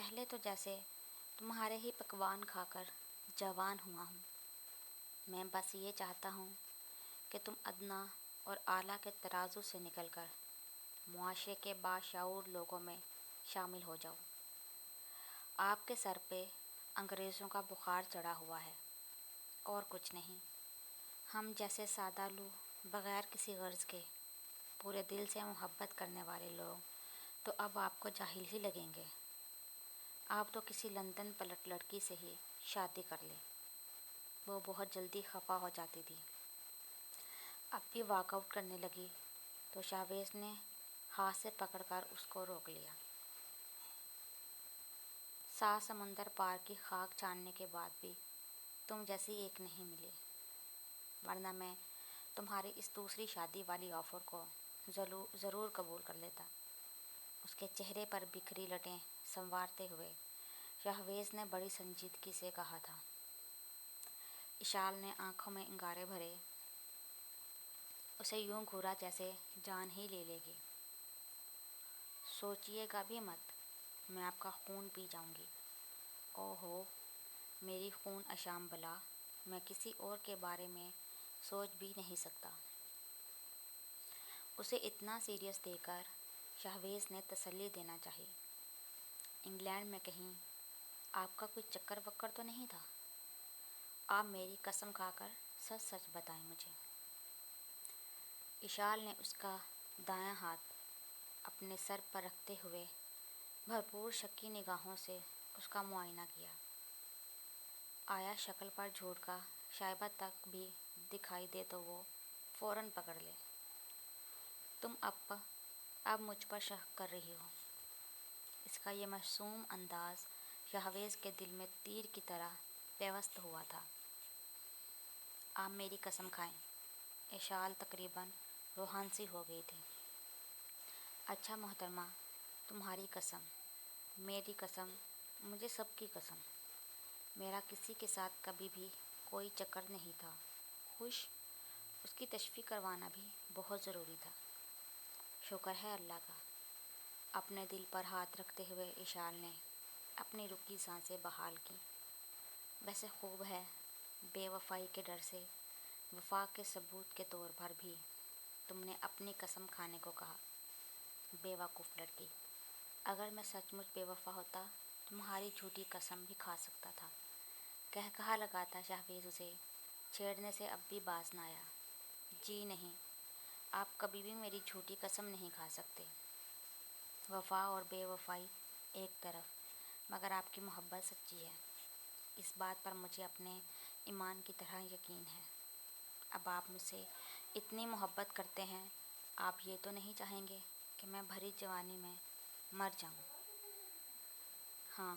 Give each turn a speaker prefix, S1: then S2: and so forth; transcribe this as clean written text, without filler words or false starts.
S1: پہلے تو جیسے تمہارے ہی پکوان کھا کر جوان ہوا ہوں۔ میں بس یہ چاہتا ہوں کہ تم ادنیٰ اور اعلیٰ کے ترازو سے نکل کر معاشرے کے باشعور لوگوں میں شامل ہو جاؤ۔ آپ کے سر پہ انگریزوں کا بخار چڑھا ہوا ہے اور کچھ نہیں۔ ہم جیسے سادہ لوگ بغیر کسی غرض کے پورے دل سے محبت کرنے والے لوگ تو اب آپ کو جاہل ہی لگیں گے۔ آپ تو کسی لندن پلٹ لڑکی سے ہی شادی کر لیں۔ وہ بہت جلدی خفا ہو جاتی تھی۔ اب بھی واک آؤٹ کرنے لگی تو شاویز نے ہاتھ سے پکڑ کر اس کو روک لیا۔ 7 سمندر پار کی خاک چھاننے کے بعد بھی تم جیسی ایک نہیں ملی، ورنہ میں تمہاری اس دوسری شادی والی آفر کو ضرور قبول کر لیتا۔ اس کے چہرے پر بکھری لٹیں سنوارتے ہوئے شاہویز نے بڑی سنجیدگی سے کہا تھا۔ اشال نے آنکھوں میں انگارے بھرے اسے یوں گھورا جیسے جان ہی لے لے گی۔ سوچیے گا بھی مت، میں آپ کا خون پی جاؤں گی۔ او ہو میری خون اشام بلا، میں کسی اور کے بارے میں سوچ بھی نہیں سکتا۔ اسے اتنا سیریس دے کر شاہویز نے تسلی دینا چاہی۔ انگلینڈ میں کہیں آپ کا کوئی چکر وکر تو نہیں تھا؟ آپ میری قسم کھا کر سچ سچ بتائیں مجھے۔ اشال نے اس کا دایاں ہاتھ اپنے سر پر رکھتے ہوئے بھرپور شکی نگاہوں سے اس کا معائنہ کیا۔ آیا شکل پر جھوٹ کا شائبہ تک بھی دکھائی دے تو وہ فوراً پکڑ لے۔ تم اب مجھ پر شک کر رہی ہو۔ اس کا یہ معصوم انداز شاہویز کے دل میں تیر کی طرح پیوست ہوا تھا۔ آپ میری قسم کھائیں۔ اشال تقریباً روحان سی ہو گئی تھی۔ اچھا محترمہ، تمہاری قسم، میری قسم، مجھے سب کی قسم، میرا کسی کے ساتھ کبھی بھی کوئی چکر نہیں تھا۔ خوش؟ اس کی تشفی کروانا بھی بہت ضروری تھا۔ شکر ہے اللہ کا۔ اپنے دل پر ہاتھ رکھتے ہوئے اشال نے اپنی رکی سانسیں بحال کی۔ ویسے خوب ہے، بے وفائی کے ڈر سے وفا کے ثبوت کے طور پر بھی تم نے اپنی قسم کھانے کو کہا۔ بے وقوف لڑکی، اگر میں سچ مچ بے وفا ہوتا تمہاری جھوٹی قسم بھی کھا سکتا تھا۔ کہا لگاتا شاہویز اسے چھیڑنے سے اب بھی باز نہ آیا۔ جی نہیں، آپ کبھی بھی میری جھوٹی قسم نہیں کھا سکتے۔ وفا اور بے وفائی ایک طرف، مگر آپ کی محبت سچی ہے، اس بات پر مجھے اپنے ایمان کی طرح یقین ہے۔ اب آپ مجھ سے اتنی محبت کرتے ہیں، آپ یہ تو نہیں چاہیں گے کہ میں بھری جوانی میں مر جاؤں؟ ہاں،